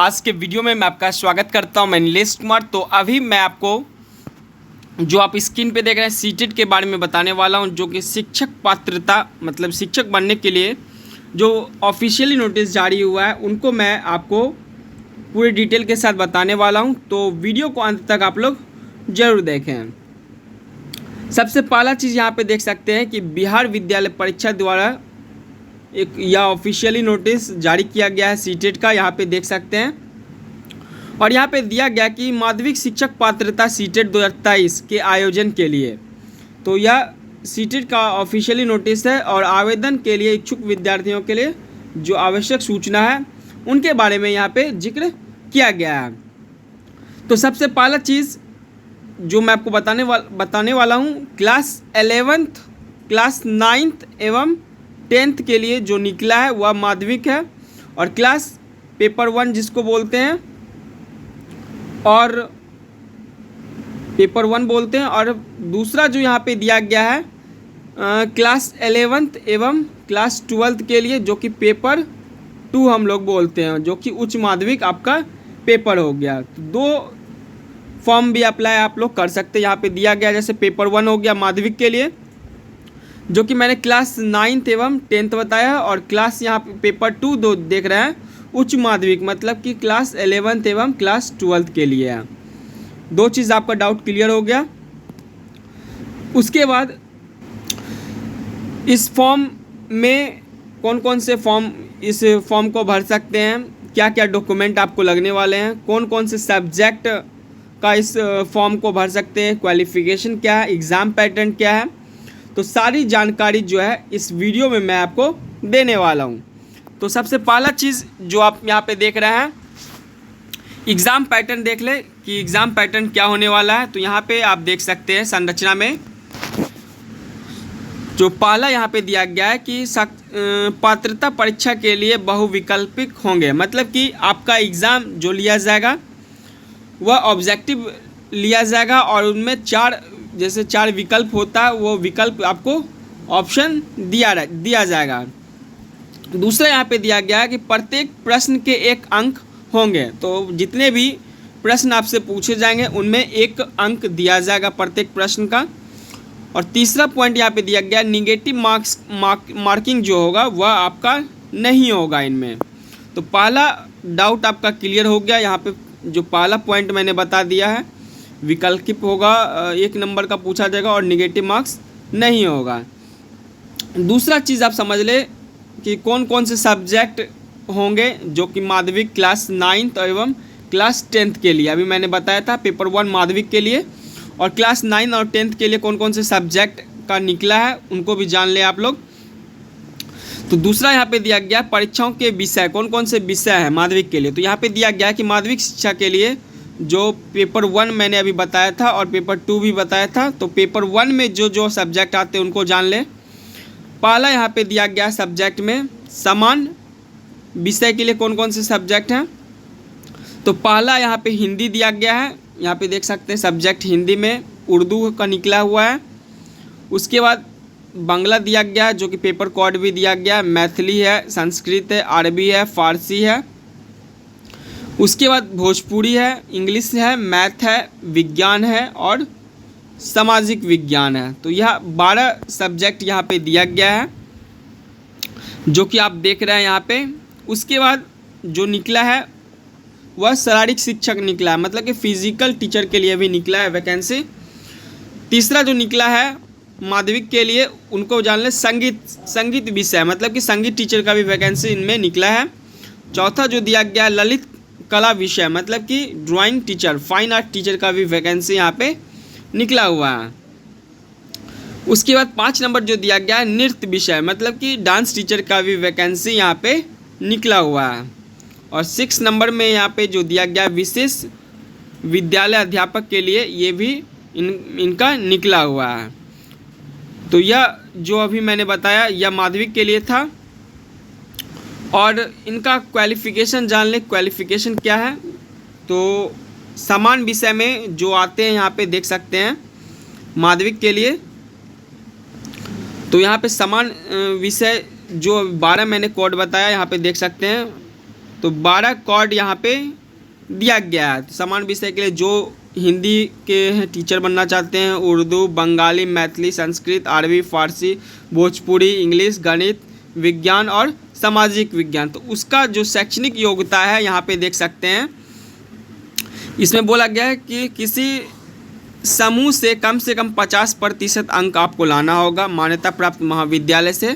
आज के वीडियो में मैं आपका स्वागत करता हूं। मैं नीलेश कुमार। तो अभी मैं आपको जो आप स्क्रीन पे देख रहे हैं सीटेट के बारे में बताने वाला हूं, जो कि शिक्षक पात्रता मतलब शिक्षक बनने के लिए जो ऑफिशियली नोटिस जारी हुआ है उनको मैं आपको पूरे डिटेल के साथ बताने वाला हूं। तो वीडियो को अंत तक आप लोग ज़रूर देखें। सबसे पहला चीज़ यहाँ पे देख सकते हैं कि बिहार विद्यालय परीक्षा द्वारा एक यह ऑफिशियली नोटिस जारी किया गया है सीटेट का, यहाँ पे देख सकते हैं। और यहाँ पे दिया गया कि माध्यमिक शिक्षक पात्रता सीटेट 2023 के आयोजन के लिए। तो यह सीटेट का ऑफिशियली नोटिस है और आवेदन के लिए इच्छुक विद्यार्थियों के लिए जो आवश्यक सूचना है उनके बारे में यहाँ पे जिक्र किया गया है। तो सबसे पहला चीज़ जो मैं आपको बताने वाला हूँ, क्लास 11th, क्लास 9th एवं 10th के लिए जो निकला है वह माध्यमिक है और क्लास पेपर 1 जिसको बोलते हैं और पेपर 1 बोलते हैं। और दूसरा जो यहाँ पे दिया गया है क्लास 11th एवं क्लास 12th के लिए, जो कि पेपर 2 हम लोग बोलते हैं, जो कि उच्च माध्यमिक आपका पेपर हो गया। तो 2 फॉर्म भी अप्लाई आप लोग कर सकते हैं। यहाँ पे दिया गया जैसे पेपर 1 हो गया माध्यमिक के लिए, जो कि मैंने क्लास 9th एवं 10th बताया, और क्लास यहाँ पे पेपर 2 दो देख रहे हैं उच्च माध्यमिक मतलब कि क्लास 11th एवं क्लास 12th के लिए है। 2 चीज़ आपका डाउट क्लियर हो गया। उसके बाद इस फॉर्म में कौन कौन से फॉर्म इस फॉर्म को भर सकते हैं, क्या क्या डॉक्यूमेंट आपको लगने वाले हैं, कौन कौन से सब्जेक्ट का इस फॉर्म को भर सकते हैं, क्वालिफ़िकेशन क्या है, एग्ज़ाम पैटर्न क्या है, तो सारी जानकारी जो है इस वीडियो में मैं आपको देने वाला हूँ। तो सबसे पहला चीज़ जो आप यहाँ पे देख रहे हैं, एग्ज़ाम पैटर्न देख ले कि एग्ज़ाम पैटर्न क्या होने वाला है। तो यहाँ पे आप देख सकते हैं संरचना में जो पहला यहाँ पे दिया गया है कि पात्रता परीक्षा के लिए बहुविकल्पिक होंगे, मतलब कि आपका एग्ज़ाम जो लिया जाएगा वह ऑब्जेक्टिव लिया जाएगा और उनमें 4 विकल्प होता है, वो विकल्प आपको ऑप्शन दिया जाएगा। दूसरा यहाँ पे दिया गया है कि प्रत्येक प्रश्न के 1 अंक होंगे, तो जितने भी प्रश्न आपसे पूछे जाएंगे उनमें 1 अंक दिया जाएगा प्रत्येक प्रश्न का। और तीसरा पॉइंट यहाँ पे दिया गया निगेटिव मार्किंग जो होगा वह आपका नहीं होगा इनमें। तो पहला डाउट आपका क्लियर हो गया। यहाँ पे जो पहला पॉइंट मैंने बता दिया है, विकल्प होगा 1 नंबर का पूछा जाएगा और निगेटिव मार्क्स नहीं होगा। दूसरा चीज़ आप समझ ले कि कौन कौन से सब्जेक्ट होंगे जो कि माध्यमिक क्लास 9th एवं क्लास 10th के लिए। अभी मैंने बताया था पेपर 1 माध्यमिक के लिए, और क्लास 9 और 10th के लिए कौन कौन से सब्जेक्ट का निकला है उनको भी जान ले आप लोग। तो दूसरा यहाँ पे दिया गया परीक्षाओं के विषय, कौन कौन से विषय है माध्यमिक के लिए। तो यहाँ पे दिया गया कि माध्यमिक शिक्षा के लिए जो पेपर 1 मैंने अभी बताया था और पेपर 2 भी बताया था, तो पेपर 1 में जो सब्जेक्ट आते हैं उनको जान ले। पहला यहाँ पे दिया गया सब्जेक्ट में समान विषय के लिए कौन कौन से सब्जेक्ट हैं। तो पहला यहाँ पे हिंदी दिया गया है, यहाँ पे देख सकते हैं सब्जेक्ट हिंदी में उर्दू का निकला हुआ है। उसके बाद बांग्ला दिया गया है जो कि पेपर कोड भी दिया गया है, मैथिली है, संस्कृत है, अरबी है, फारसी है। उसके बाद भोजपुरी है, इंग्लिश है, मैथ है, विज्ञान है और सामाजिक विज्ञान है। तो यह 12 सब्जेक्ट यहाँ पे दिया गया है जो कि आप देख रहे हैं यहाँ पे। उसके बाद जो निकला है वह शारीरिक शिक्षक निकला है, मतलब कि फिजिकल टीचर के लिए भी निकला है वैकेंसी। तीसरा जो निकला है माध्यमिक के लिए उनको जान ले संगीत विषय, मतलब कि संगीत टीचर का भी वैकेंसी इनमें निकला है। चौथा जो दिया गया ललित कला विषय, मतलब कि drawing teacher, fine art teacher का भी वैकेंसी यहाँ पे निकला हुआ है। उसके बाद 5 नंबर जो दिया गया है नृत्य विषय, मतलब कि डांस टीचर का भी वैकेंसी यहाँ पे निकला हुआ है। और 6 नंबर में यहाँ पे जो दिया गया विशेष विद्यालय अध्यापक के लिए, ये भी इनका निकला हुआ है। तो यह जो अभी मैंने बताया यह माध्यमिक के लिए था। और इनका क्वालिफ़िकेशन जान ले, क्वालिफ़िकेशन क्या है। तो समान विषय में जो आते हैं यहाँ पे देख सकते हैं माध्यमिक के लिए, तो यहाँ पे समान विषय जो 12 मैंने कोड बताया यहाँ पे देख सकते हैं तो 12 कॉर्ड यहाँ पे दिया गया है। तो समान विषय के लिए जो हिंदी के टीचर बनना चाहते हैं, उर्दू, बंगाली, मैथिली, संस्कृत, अरबी, फारसी, भोजपुरी, इंग्लिश, गणित, विज्ञान और सामाजिक विज्ञान, तो उसका जो शैक्षणिक योग्यता है यहाँ पे देख सकते हैं। इसमें बोला गया है कि किसी समूह से कम 50% अंक आपको लाना होगा। मान्यता प्राप्त महाविद्यालय से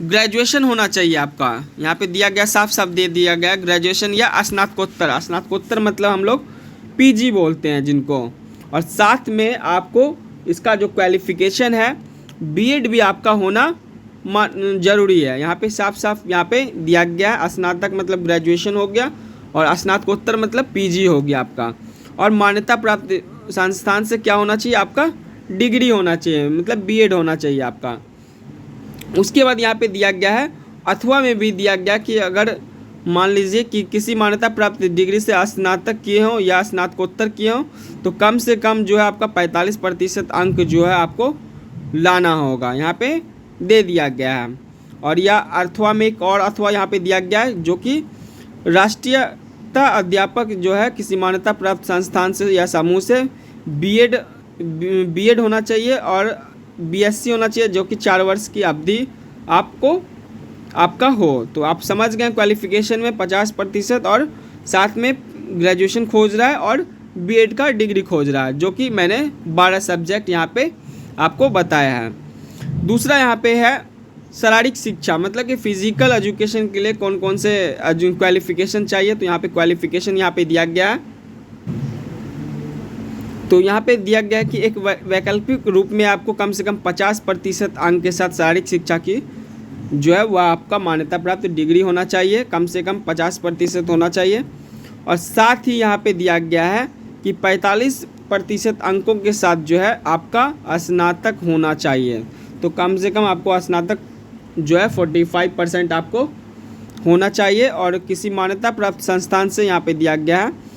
ग्रेजुएशन होना चाहिए आपका। यहाँ पे दिया गया, साफ साफ दे दिया गया, ग्रेजुएशन या स्नातकोत्तर। स्नातकोत्तर मतलब हम लोग पीजी बोलते हैं जिनको। और साथ में आपको इसका जो क्वालिफिकेशन है बीएड भी आपका होना जरूरी है। यहाँ पे साफ साफ यहाँ पे दिया गया है। स्नातक मतलब ग्रेजुएशन हो गया और स्नातकोत्तर मतलब पीजी हो गया आपका। और मान्यता प्राप्त संस्थान से क्या होना चाहिए, आपका डिग्री होना चाहिए, मतलब बीएड होना चाहिए आपका। उसके बाद यहाँ पे दिया गया है, अथवा में भी दिया गया कि अगर मान लीजिए कि किसी मान्यता प्राप्त डिग्री से स्नातक किए हों या स्नातकोत्तर किए हों तो कम से कम जो है आपका 45% अंक जो है आपको लाना होगा, यहाँ पे दे दिया गया है। और या अथवा में एक और अथवा यहाँ पे दिया गया है जो कि राष्ट्रीयता अध्यापक जो है किसी मान्यता प्राप्त संस्थान से या समूह से बीएड होना चाहिए और बीएससी होना चाहिए, जो कि 4 वर्ष की अवधि आपका हो। तो आप समझ गए, क्वालिफिकेशन में 50% और साथ में ग्रेजुएशन खोज रहा है और बीएड का डिग्री खोज रहा है, जो कि मैंने 12 सब्जेक्ट यहाँ पे आपको बताया है। दूसरा यहाँ पे है शारीरिक शिक्षा, मतलब कि फिजिकल एजुकेशन के लिए कौन कौन से क्वालिफिकेशन चाहिए। तो यहाँ पे क्वालिफिकेशन यहाँ पे दिया गया है। तो यहाँ पे दिया गया है कि एक वैकल्पिक रूप में आपको कम से कम 50% अंक के साथ शारीरिक शिक्षा की जो है वह आपका मान्यता प्राप्त डिग्री होना चाहिए, कम से कम 50% होना चाहिए। और साथ ही यहाँ पे दिया गया है कि 45% अंकों के साथ जो है आपका स्नातक होना चाहिए। तो कम से कम आपको स्नातक जो है 45% आपको होना चाहिए। और किसी मान्यता प्राप्त संस्थान से यहाँ पे दिया गया है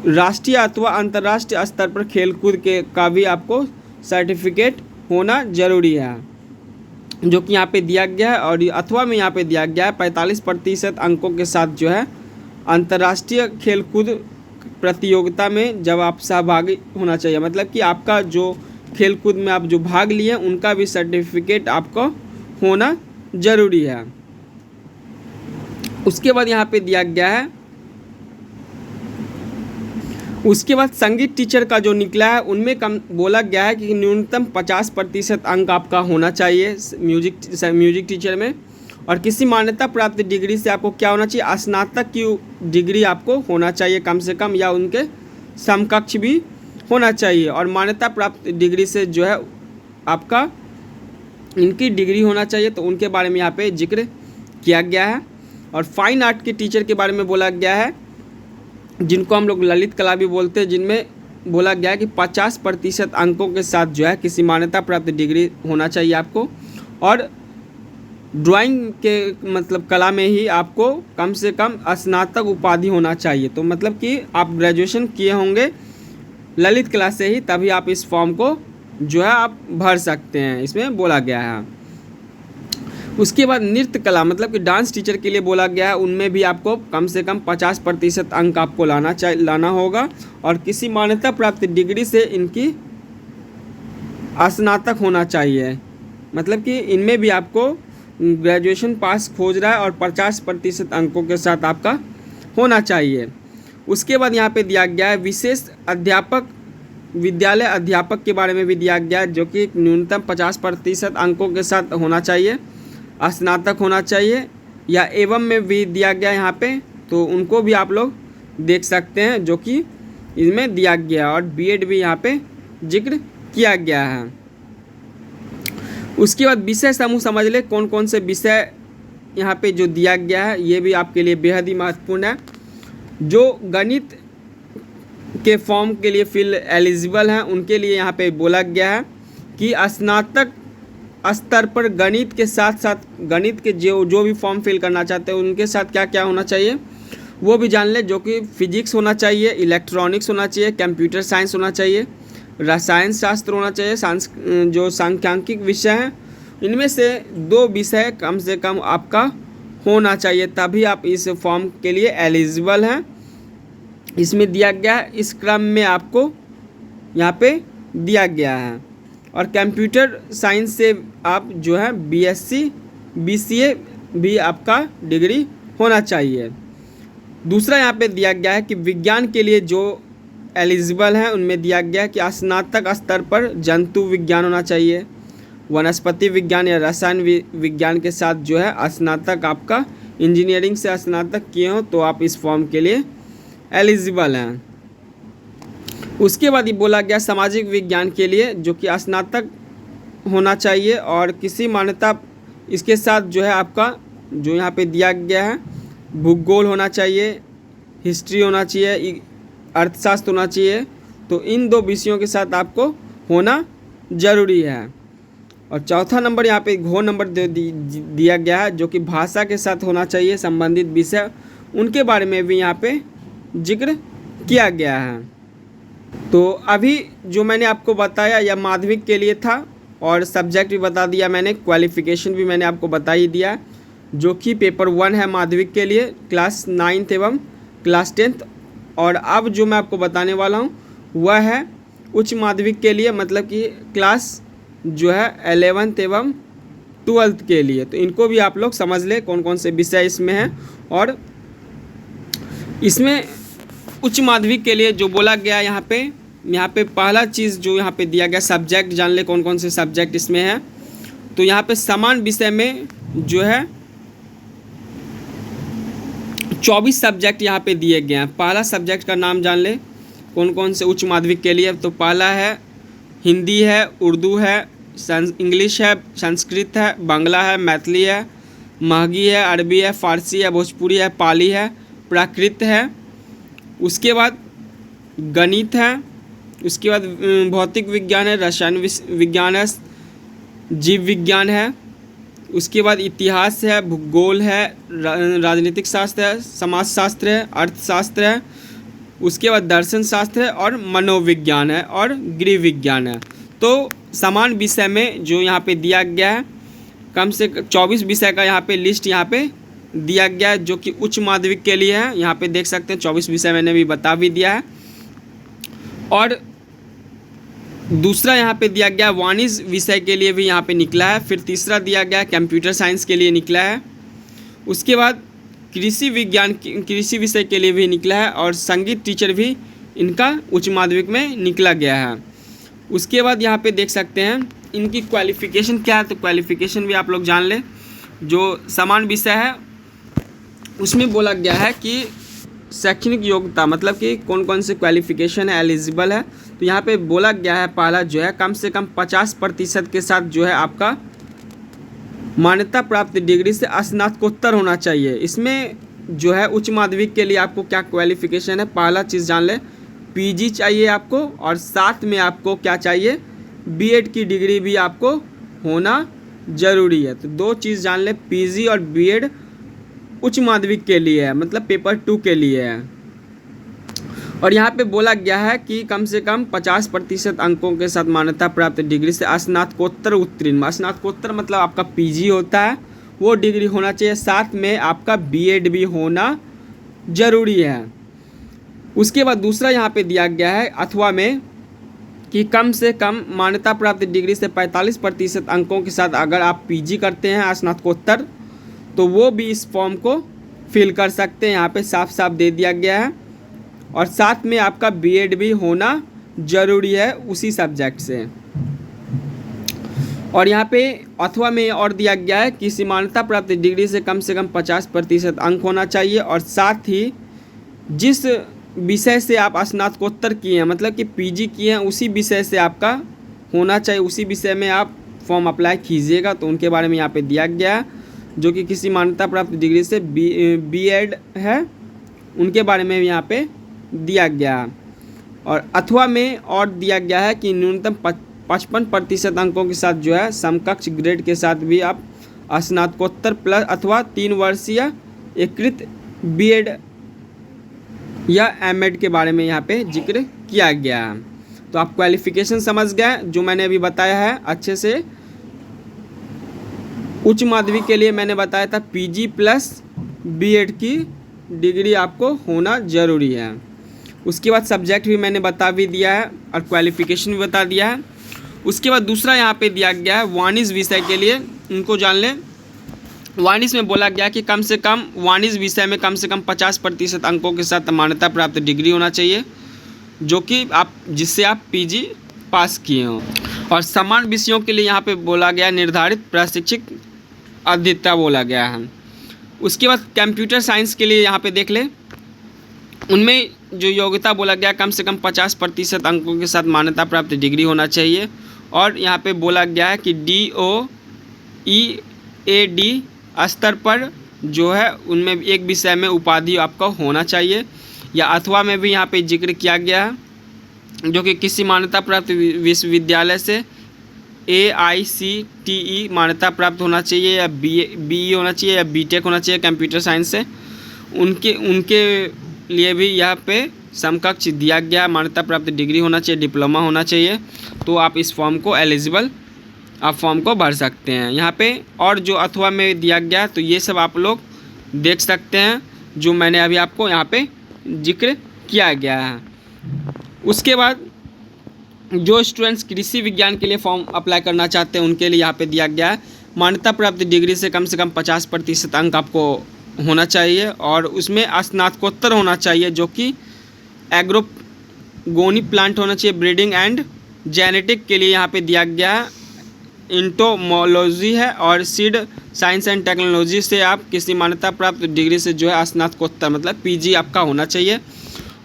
राष्ट्रीय अथवा अंतर्राष्ट्रीय स्तर पर खेलकूद के का भी आपको सर्टिफिकेट होना जरूरी है, जो कि यहाँ पे दिया गया है। और अथवा में यहाँ पे दिया गया है 45% अंकों के साथ जो है अंतर्राष्ट्रीय खेलकूद प्रतियोगिता में जब आप सहभागी होना चाहिए, मतलब कि आपका जो खेलकूद में आप जो भाग लिए उनका भी सर्टिफिकेट आपको होना जरूरी है। उसके बाद यहाँ पे दिया गया है, उसके बाद संगीत टीचर का जो निकला है उनमें कम बोला गया है कि न्यूनतम 50% अंक आपका होना चाहिए म्यूजिक टीचर में। और किसी मान्यता प्राप्त डिग्री से आपको क्या होना चाहिए, स्नातक की डिग्री आपको होना चाहिए कम से कम, या उनके समकक्ष भी होना चाहिए। और मान्यता प्राप्त डिग्री से जो है आपका इनकी डिग्री होना चाहिए, तो उनके बारे में यहाँ पे जिक्र किया गया है। और फाइन आर्ट के टीचर के बारे में बोला गया है, जिनको हम लोग ललित कला भी बोलते हैं, जिनमें बोला गया है कि 50% अंकों के साथ जो है किसी मान्यता प्राप्त डिग्री होना चाहिए आपको। और ड्राइंग के मतलब कला में ही आपको कम से कम स्नातक उपाधि होना चाहिए। तो मतलब कि आप ग्रेजुएशन किए होंगे ललित कला से ही, तभी आप इस फॉर्म को जो है आप भर सकते हैं, इसमें बोला गया है। उसके बाद नृत्य कला मतलब कि डांस टीचर के लिए बोला गया है, उनमें भी आपको कम से कम 50% अंक आपको लाना होगा। और किसी मान्यता प्राप्त डिग्री से इनकी स्नातक होना चाहिए, मतलब कि इनमें भी आपको ग्रेजुएशन पास खोज रहा है और 50% अंकों के साथ आपका होना चाहिए। उसके बाद यहाँ पे दिया गया है विशेष अध्यापक विद्यालय अध्यापक के बारे में भी दिया गया है, जो कि न्यूनतम 50% अंकों के साथ होना चाहिए, स्नातक होना चाहिए। या एवं में भी दिया गया यहाँ पे, तो उनको भी आप लोग देख सकते हैं, जो कि इसमें दिया गया। और बीएड भी यहाँ पे जिक्र किया गया है। उसके बाद विषय समूह समझ ले, कौन कौन से विषय यहाँ पे जो दिया गया है, ये भी आपके लिए बेहद ही महत्वपूर्ण है। जो गणित के फॉर्म के लिए फिल एलिजिबल हैं उनके लिए यहाँ पे बोला गया है कि स्नातक स्तर पर गणित के साथ साथ गणित के जो भी फॉर्म फिल करना चाहते हैं उनके साथ क्या क्या होना चाहिए वो भी जान ले, जो कि फिजिक्स होना चाहिए, इलेक्ट्रॉनिक्स होना चाहिए, कंप्यूटर साइंस होना चाहिए, रसायन शास्त्र होना चाहिए, जो सांख्यिकी विषय हैं इनमें से 2 विषय कम से कम आपका होना चाहिए, तभी आप इस फॉर्म के लिए एलिजिबल हैं। इसमें दिया गया है, इस क्रम में आपको यहाँ पे दिया गया है। और कंप्यूटर साइंस से आप जो है BSc BCA भी आपका डिग्री होना चाहिए। दूसरा यहाँ पे दिया गया है कि विज्ञान के लिए जो एलिजिबल हैं उनमें दिया गया है कि स्नातक स्तर पर जंतु विज्ञान होना चाहिए, वनस्पति विज्ञान या रसायन विज्ञान के साथ जो है स्नातक आपका इंजीनियरिंग से स्नातक किए हो तो आप इस फॉर्म के लिए एलिजिबल हैं। उसके बाद ये बोला गया सामाजिक विज्ञान के लिए जो कि स्नातक होना चाहिए और किसी मान्यता इसके साथ जो है आपका जो यहाँ पे दिया गया है भूगोल होना चाहिए, हिस्ट्री होना चाहिए, अर्थशास्त्र होना चाहिए। तो इन 2 विषयों के साथ आपको होना ज़रूरी है। और चौथा नंबर यहाँ पे घोर नंबर दिया गया है जो कि भाषा के साथ होना चाहिए संबंधित विषय, उनके बारे में भी यहाँ पे जिक्र किया गया है। तो अभी जो मैंने आपको बताया यह माध्यमिक के लिए था और सब्जेक्ट भी बता दिया मैंने, क्वालिफ़िकेशन भी मैंने आपको बता ही दिया, जो कि पेपर 1 है माध्यमिक के लिए क्लास 9th एवं क्लास 10th। और अब जो मैं आपको बताने वाला हूँ वह है उच्च माध्यमिक के लिए, मतलब कि क्लास जो है 11th एवं 12th के लिए। तो इनको भी आप लोग समझ लें कौन कौन से विषय इसमें हैं। और इसमें उच्च माध्यमिक के लिए जो बोला गया यहाँ पे पहला चीज़ जो यहाँ पे दिया गया सब्जेक्ट जान ले कौन कौन से सब्जेक्ट इसमें है। तो यहाँ पे समान विषय में जो है 24 सब्जेक्ट यहाँ पे दिए गए हैं। पहला सब्जेक्ट का नाम जान ले कौन कौन से उच्च माध्यमिक के लिए। तो पहला है हिंदी है, उर्दू है, इंग्लिश है, संस्कृत है, बांग्ला है, मैथिली है, महगी है, अरबी है, फारसी है, भोजपुरी है, पाली है, प्राकृत है। उसके बाद गणित है, उसके बाद भौतिक विज्ञान है, रसायन विज्ञान है, जीव विज्ञान है, उसके बाद इतिहास है, भूगोल है, राजनीतिक शास्त्र है, समाजशास्त्र है, अर्थशास्त्र है, उसके बाद दर्शन शास्त्र है और मनोविज्ञान है और गृह विज्ञान है। तो समान विषय में जो यहाँ पे दिया गया है कम से 24 विषय का यहाँ पे लिस्ट यहाँ पे दिया गया है जो कि उच्च माध्यमिक के लिए है। यहाँ पे देख सकते हैं 24 विषय मैंने भी बता भी दिया है। और दूसरा यहाँ पे दिया गया वाणिज्य विषय के लिए भी यहाँ पे निकला है। फिर तीसरा दिया गया कंप्यूटर साइंस के लिए निकला है। उसके बाद कृषि विज्ञान कृषि विषय के लिए भी निकला है और संगीत टीचर भी इनका उच्च माध्यमिक में निकला गया है। उसके बाद यहाँ पे देख सकते हैं इनकी क्वालिफ़िकेशन क्या है। तो क्वालिफ़िकेशन भी आप लोग जान लें। जो समान विषय है उसमें बोला गया है कि शैक्षणिक योग्यता मतलब कि कौन कौन से क्वालिफ़िकेशन है एलिजिबल है। तो यहाँ पे बोला गया है पहला जो है कम से कम 50% के साथ जो है आपका मान्यता प्राप्त डिग्री से स्नातकोत्तर होना चाहिए। इसमें जो है उच्च माध्यमिक के लिए आपको क्या क्वालिफ़िकेशन है, पहला चीज़ जान ले पीजी चाहिए आपको और साथ में आपको क्या चाहिए बीएड की डिग्री भी आपको होना ज़रूरी है। तो 2 चीज़ जान ले, पीजी और बीएड उच्च माध्यमिक के लिए है, मतलब पेपर 2 के लिए है। और यहाँ पे बोला गया है कि कम से कम 50% अंकों के साथ मान्यता प्राप्त डिग्री से स्नातकोत्तर उत्तीर्ण, स्नातकोत्तर मतलब आपका पीजी होता है वो डिग्री होना चाहिए, साथ में आपका बीएड भी होना ज़रूरी है। उसके बाद दूसरा यहाँ पे दिया गया है अथवा में कि कम से कम मान्यता प्राप्त डिग्री से 45% अंकों के साथ अगर आप पीजी करते हैं स्नातकोत्तर तो वो भी इस फॉर्म को फिल कर सकते हैं। यहाँ पे साफ साफ दे दिया गया है। और साथ में आपका बीएड भी होना ज़रूरी है उसी सब्जेक्ट से। और यहाँ पे अथवा में और दिया गया है कि मान्यता प्राप्त डिग्री से कम 50% अंक होना चाहिए और साथ ही जिस विषय से आप स्नातकोत्तर किए हैं मतलब कि पीजी किए हैं उसी विषय से आपका होना चाहिए, उसी विषय में आप फॉर्म अप्लाई कीजिएगा। तो उनके बारे में यहाँ पे दिया गया है जो कि किसी मान्यता प्राप्त डिग्री से बीएड है उनके बारे में यहाँ पे दिया गया है। और अथवा में और दिया गया है कि न्यूनतम 55% अंकों के साथ जो है समकक्ष ग्रेड के साथ भी आप स्नातकोत्तर प्लस अथवा 3 वर्षीय एकीकृत बीएड या एमएड के बारे में यहाँ पे जिक्र किया गया है। तो आप क्वालिफ़िकेशन समझ गए जो मैंने अभी बताया है अच्छे से। उच्च माध्यमिक के लिए मैंने बताया था पीजी प्लस बीएड की डिग्री आपको होना ज़रूरी है। उसके बाद सब्जेक्ट भी मैंने बता भी दिया है और क्वालिफ़िकेशन भी बता दिया है। उसके बाद दूसरा यहाँ पे दिया गया है वाणिज्य विषय के लिए, इनको जान लें। वाणिज्य में बोला गया कि कम से कम वाणिज्य विषय में कम से कम 50% अंकों के साथ मान्यता प्राप्त डिग्री होना चाहिए, जो कि आप जिससे आप पीजी पास किए हों। और समान विषयों के लिए यहाँ पे बोला गया निर्धारित प्रशिक्षक अधिकता बोला गया है। उसके बाद कंप्यूटर साइंस के लिए यहाँ पे देख लें, उनमें जो योग्यता बोला गया कम से कम 50% अंकों के साथ मान्यता प्राप्त डिग्री होना चाहिए। और यहाँ पे बोला गया है कि DOEAD स्तर पर जो है उनमें एक विषय में उपाधि आपका होना चाहिए, या अथवा में भी यहाँ पे जिक्र किया गया है, जो कि किसी मान्यता प्राप्त विश्वविद्यालय से AICTE मान्यता प्राप्त होना चाहिए, या BE होना चाहिए, या BTech होना चाहिए कंप्यूटर साइंस से। उनके लिए भी यहाँ पे समकक्ष दिया गया मान्यता प्राप्त डिग्री होना चाहिए, डिप्लोमा होना चाहिए। तो आप इस फॉर्म को एलिजिबल आप फॉर्म को भर सकते हैं यहाँ पे। और जो अथवा में दिया गया तो ये सब आप लोग देख सकते हैं, जो मैंने अभी आपको यहाँ पे जिक्र किया गया है। उसके बाद जो स्टूडेंट्स कृषि विज्ञान के लिए फॉर्म अप्लाई करना चाहते हैं उनके लिए यहाँ पे दिया गया है मान्यता प्राप्त डिग्री से कम 50% अंक आपको होना चाहिए, और उसमें स्नातकोत्तर होना चाहिए, जो कि एग्रोगोनी प्लांट होना चाहिए, ब्रीडिंग एंड जेनेटिक के लिए यहाँ पे दिया गया है इंटोमोलॉजी है, और सीड साइंस एंड टेक्नोलॉजी से आप किसी मान्यता प्राप्त डिग्री से जो है स्नातकोत्तर मतलब पीजी आपका होना चाहिए।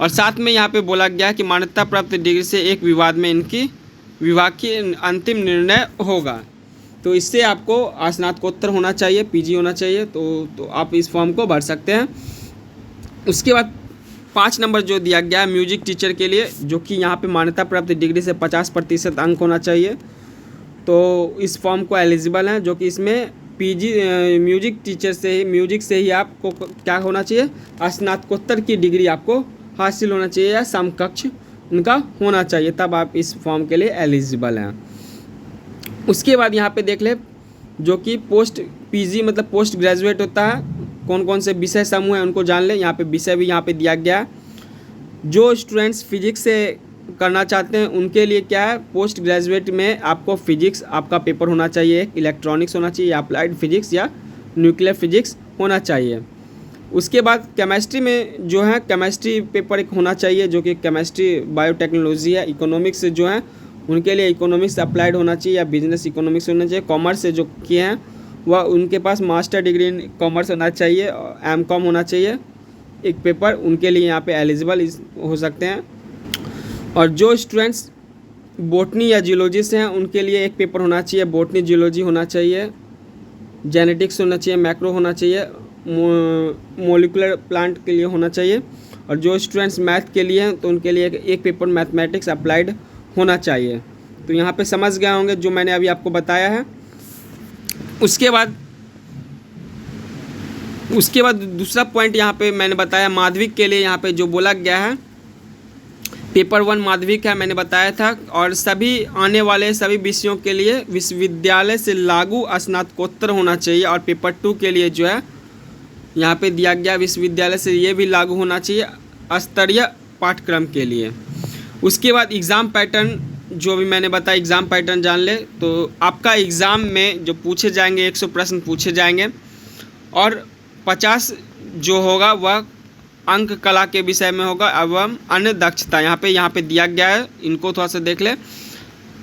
और साथ में यहाँ पे बोला गया है कि मान्यता प्राप्त डिग्री से एक विवाद में इनकी विभाग की अंतिम निर्णय होगा, तो इससे आपको स्नातकोत्तर होना चाहिए, पीजी होना चाहिए। तो आप इस फॉर्म को भर सकते हैं। उसके बाद 5 नंबर जो दिया गया है म्यूजिक टीचर के लिए, जो कि यहाँ पे मान्यता प्राप्त डिग्री से 50% अंक होना चाहिए, तो इस फॉर्म को एलिजिबल हैं, जो कि इसमें पीजी म्यूजिक टीचर से ही म्यूजिक से ही आपको क्या होना चाहिए, स्नातकोत्तर की डिग्री आपको हासिल होना चाहिए, या समकक्ष उनका होना चाहिए, तब आप इस फॉर्म के लिए एलिजिबल हैं। उसके बाद यहाँ पे देख ले, जो कि पोस्ट पीजी मतलब पोस्ट ग्रेजुएट होता है, कौन कौन से विषय समूह हैं उनको जान लें। यहाँ पे विषय भी यहाँ पे दिया गया है। जो स्टूडेंट्स फिजिक्स से करना चाहते हैं उनके लिए क्या है, पोस्ट ग्रेजुएट में आपको फिजिक्स आपका पेपर होना चाहिए, इलेक्ट्रॉनिक्स होना चाहिए, अप्लाइड फिजिक्स या न्यूक्लियर फिजिक्स होना चाहिए। उसके बाद केमिस्ट्री में जो है केमिस्ट्री पेपर एक होना चाहिए, जो कि केमिस्ट्री बायोटेक्नोलॉजी है। इकोनॉमिक्स से जो है उनके लिए इकोनॉमिक्स अप्लाइड होना चाहिए या बिजनेस इकोनॉमिक्स होना चाहिए। कॉमर्स से जो किए हैं वह उनके पास मास्टर डिग्री इन कॉमर्स होना चाहिए, M.Com होना चाहिए एक पेपर, उनके लिए यहाँ पे एलिजिबल हो सकते हैं। और जो स्टूडेंट्स बॉटनी या जियोलॉजी से हैं उनके लिए एक पेपर होना चाहिए, बॉटनी जियोलॉजी होना चाहिए, जेनेटिक्स होना चाहिए, मैक्रो होना चाहिए, मोलिकुलर प्लांट के लिए होना चाहिए। और जो स्टूडेंट्स मैथ के लिए हैं तो उनके लिए एक पेपर मैथमेटिक्स अप्लाइड होना चाहिए। तो यहाँ पे समझ गए होंगे जो मैंने अभी आपको बताया है। उसके बाद दूसरा पॉइंट यहाँ पे मैंने बताया माध्यमिक के लिए, यहाँ पे जो बोला गया है पेपर 1 माध्यमिक है मैंने बताया था, और सभी आने वाले सभी विषयों के लिए विश्वविद्यालय से लागू स्नातकोत्तर होना चाहिए। और पेपर 2 के लिए जो है यहाँ पे दिया गया विश्वविद्यालय से ये भी लागू होना चाहिए स्तरीय पाठ्यक्रम के लिए। उसके बाद एग्ज़ाम पैटर्न जो भी मैंने बताया, एग्ज़ाम पैटर्न जान ले। तो आपका एग्ज़ाम में जो पूछे जाएंगे 100 प्रश्न पूछे जाएंगे, और 50 जो होगा वह अंक कला के विषय में होगा एवं अन्य दक्षता। यहाँ पे दिया गया है, इनको थोड़ा सा देख ले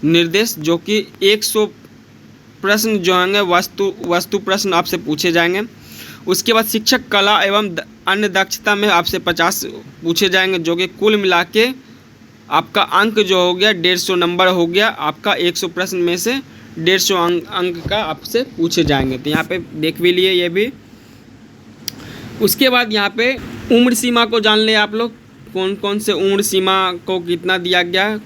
निर्देश, जो कि 100 प्रश्न जो होंगे वस्तु प्रश्न आपसे पूछे जाएंगे। उसके बाद शिक्षक कला एवं अन्य दक्षता में आपसे 50 पूछे जाएंगे, जो कि कुल मिला के आपका अंक जो हो गया 150 नंबर हो गया। आपका 100 प्रश्न में से 150 अंक का आपसे पूछे जाएंगे। तो यहाँ पे देख भी लिए ये भी। उसके बाद यहाँ पे उम्र सीमा को जान ले आप लोग, कौन कौन से उम्र सीमा को कितना दिया गया है।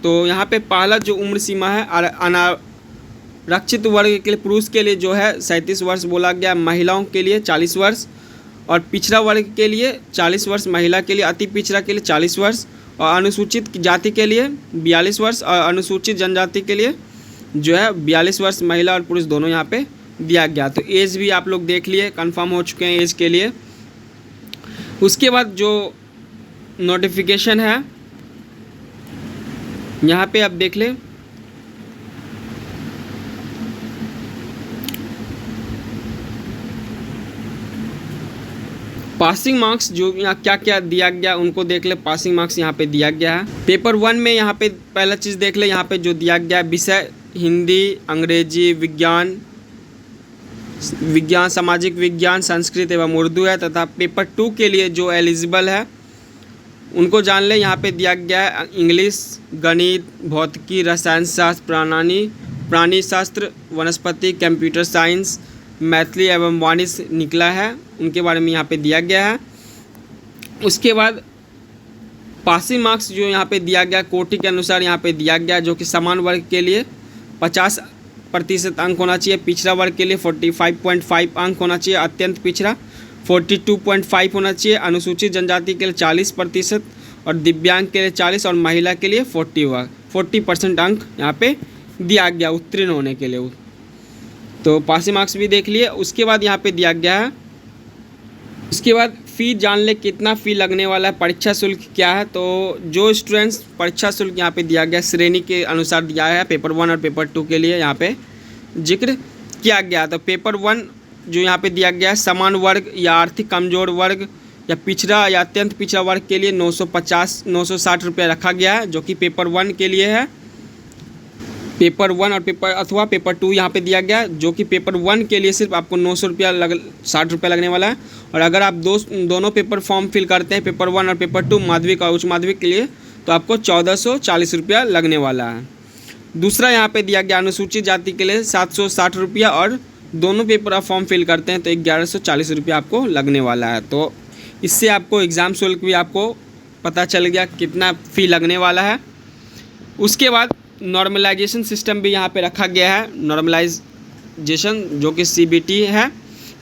तो यहाँ पे पहला जो उम्र सीमा है अनारक्षित वर्ग के लिए पुरुष के लिए जो है 37 वर्ष बोला गया, महिलाओं के लिए 40 वर्ष, और पिछड़ा वर्ग के लिए 40 वर्ष, महिला के लिए अति पिछड़ा के लिए 40 वर्ष, और अनुसूचित जाति के लिए 42 वर्ष, और अनुसूचित जनजाति के लिए जो है 42 वर्ष महिला और पुरुष दोनों यहाँ पे दिया गया। तो एज भी आप लोग देख लिए, कंफर्म हो चुके हैं एज के लिए। उसके बाद जो नोटिफिकेशन है यहाँ पे आप देख लें, पासिंग मार्क्स जो यहाँ क्या क्या दिया गया उनको देख ले। पासिंग मार्क्स यहाँ पे दिया गया है। पेपर 1 में यहाँ पे पहला चीज़ देख ले, यहाँ पे जो दिया गया विषय हिंदी, अंग्रेजी, विज्ञान, सामाजिक विज्ञान, संस्कृत एवं उर्दू है। तथा पेपर 2 के लिए जो एलिजिबल है उनको जान ले। यहाँ पे दिया गया है इंग्लिश, गणित, भौतिकी, रसायन शास्त्र, प्राणी शास्त्र, वनस्पति, कंप्यूटर साइंस, मैथिली एवं वाणिज्य निकला है, उनके बारे में यहाँ पे दिया गया है। उसके बाद पासिंग मार्क्स जो यहाँ पे दिया गया कोटि के अनुसार यहाँ पे दिया गया, जो कि समान वर्ग के लिए 50% अंक होना चाहिए, पिछड़ा वर्ग के लिए 45.5 अंक होना चाहिए, अत्यंत पिछड़ा 42.5 होना चाहिए, अनुसूचित जनजाति के लिए 40% और दिव्यांग के लिए 40 और महिला के लिए 40% अंक यहाँ पे दिया गया उत्तीर्ण होने के लिए। तो पासिंग मार्क्स भी देख लिए। उसके बाद यहाँ पे दिया गया है, उसके बाद फ़ी जान ले कितना फ़ी लगने वाला है, परीक्षा शुल्क क्या है। तो जो स्टूडेंट्स परीक्षा शुल्क यहाँ पे दिया गया श्रेणी के अनुसार दिया है, पेपर 1 और पेपर 2 के लिए यहाँ पे जिक्र किया गया। तो पेपर 1 जो यहाँ पे दिया गया है समान वर्ग या आर्थिक कमजोर वर्ग या पिछड़ा या अत्यंत पिछड़ा वर्ग के लिए 960 रुपये रखा गया है, जो कि पेपर 1 के लिए है। पेपर 1 और पेपर 2 यहाँ पे दिया गया, जो कि पेपर 1 के लिए सिर्फ आपको 60 रुपये लगने वाला है। और अगर आप दोनों पेपर फॉर्म फिल करते हैं, पेपर 1 और पेपर 2 माध्यमिक और उच्च माध्यमिक के लिए, तो आपको 1440 रुपया लगने वाला है। दूसरा यहाँ पे दिया गया अनुसूचित जाति के लिए 760 रुपया, और दोनों पेपर आप फॉर्म फिल करते हैं तो 1140 रुपया आपको लगने वाला है। तो इससे आपको एग्ज़ाम शुल्क भी आपको पता चल गया कितना फ़ी लगने वाला है। उसके बाद नॉर्मलाइजेशन सिस्टम भी यहाँ पे रखा गया है। नॉर्मलाइजेशन जो कि CBT है,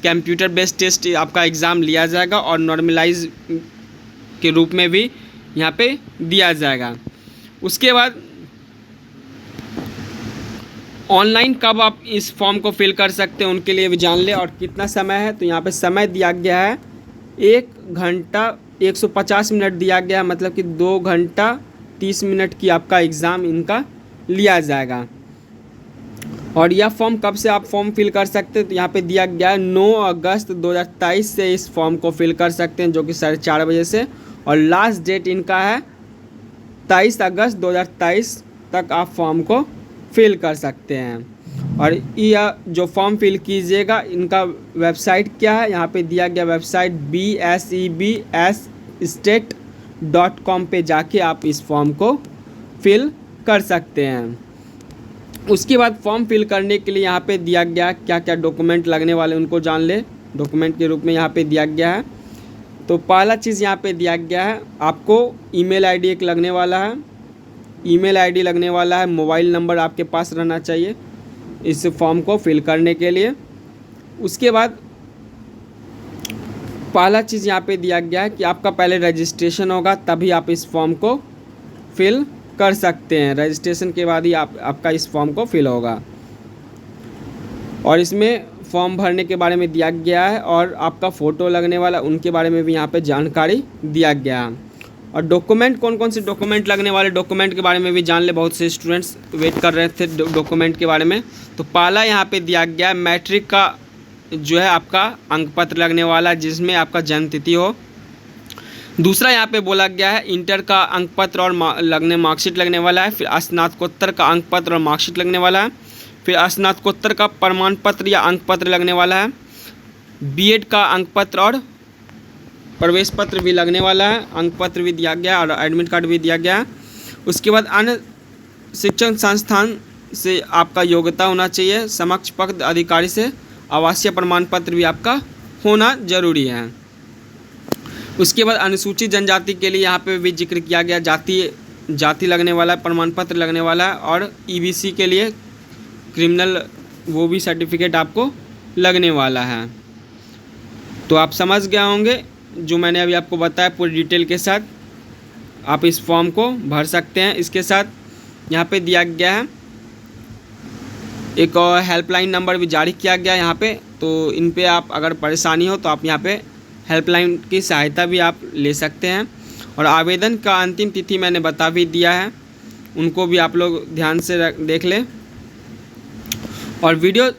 कंप्यूटर बेस्ड टेस्ट आपका एग्ज़ाम लिया जाएगा और नॉर्मलाइज के रूप में भी यहाँ पे दिया जाएगा। उसके बाद ऑनलाइन कब आप इस फॉर्म को फिल कर सकते हैं उनके लिए भी जान ले, और कितना समय है। तो यहाँ पे समय दिया गया है 1 घंटा 150 मिनट दिया गया है, मतलब कि 2 घंटा 30 मिनट की आपका एग्ज़ाम इनका लिया जाएगा। और यह फॉर्म कब से आप फॉर्म फिल कर सकते हैं, तो यहाँ पे दिया गया है 9 अगस्त 2023 से इस फॉर्म को फिल कर सकते हैं, जो कि 4:30 बजे से, और लास्ट डेट इनका है 23 अगस्त 2023 तक आप फॉर्म को फिल कर सकते हैं। और यह जो फॉर्म फिल कीजिएगा इनका वेबसाइट क्या है, यहाँ पे दिया गया वेबसाइट BSEBSstate.com पे जाके आप इस फॉर्म को फिल कर सकते हैं। उसके बाद फॉर्म फिल करने के लिए यहाँ पे दिया गया क्या क्या डॉक्यूमेंट लगने वाले उनको जान ले। डॉक्यूमेंट के रूप में यहाँ पे दिया गया है, तो पहला चीज़ यहाँ पे दिया गया है आपको ईमेल आईडी एक लगने वाला है, ईमेल आईडी लगने वाला है, मोबाइल नंबर आपके पास रहना चाहिए इस फॉर्म को फिल करने के लिए। उसके बाद पहला चीज़ यहाँ पे दिया गया है कि आपका पहले रजिस्ट्रेशन होगा तभी आप इस फॉर्म को फिल कर सकते हैं। रजिस्ट्रेशन के बाद ही आपका इस फॉर्म को फिल होगा। और इसमें फॉर्म भरने के बारे में दिया गया है और आपका फ़ोटो लगने वाला उनके बारे में भी यहाँ पे जानकारी दिया गया है। और डॉक्यूमेंट कौन कौन से डॉक्यूमेंट लगने वाले डॉक्यूमेंट के बारे में भी जान ले, बहुत से स्टूडेंट्स वेट कर रहे थे डॉक्यूमेंट के बारे में। तो पहला यहाँ पे दिया गया है मैट्रिक का जो है आपका अंक पत्र लगने वाला है जिसमें आपका जन्म तिथि हो। दूसरा यहाँ पे बोला गया है इंटर का अंक पत्र और मार्कशीट लगने वाला है। फिर स्नातकोत्तर का अंक पत्र और मार्कशीट लगने वाला है। फिर स्नातकोत्तर का प्रमाण पत्र या अंक पत्र लगने वाला है। बीएड का अंक पत्र और प्रवेश पत्र भी लगने वाला है, अंक पत्र भी दिया गया और एडमिट कार्ड भी दिया गया है। उसके बाद अन्य शिक्षण संस्थान से आपका योग्यता होना चाहिए, समक्ष पक्ष अधिकारी से आवासीय प्रमाण पत्र भी आपका होना जरूरी है। उसके बाद अनुसूचित जनजाति के लिए यहाँ पे भी जिक्र किया गया, जाति लगने वाला है, प्रमाण पत्र लगने वाला है। और ईबीसी के लिए क्रिमिनल वो भी सर्टिफिकेट आपको लगने वाला है। तो आप समझ गए होंगे जो मैंने अभी आपको बताया पूरी डिटेल के साथ आप इस फॉर्म को भर सकते हैं। इसके साथ यहाँ पे दिया गया है एक और हेल्पलाइन नंबर भी जारी किया गया है यहाँ पे, तो इन पे आप अगर परेशानी हो तो आप यहाँ पे हेल्पलाइन की सहायता भी आप ले सकते हैं। और आवेदन का अंतिम तिथि मैंने बता भी दिया है, उनको भी आप लोग ध्यान से देख लें। और वीडियो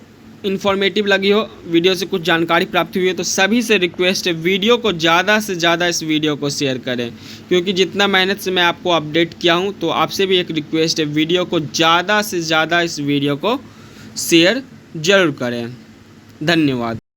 इन्फॉर्मेटिव लगी हो, वीडियो से कुछ जानकारी प्राप्त हुई है, तो सभी से रिक्वेस्ट है वीडियो को ज़्यादा से ज़्यादा इस वीडियो को शेयर करें, क्योंकि जितना मेहनत से मैं आपको अपडेट किया हूँ, तो आपसे भी एक रिक्वेस्ट है वीडियो को ज़्यादा से ज़्यादा इस वीडियो को शेयर ज़रूर करें। धन्यवाद।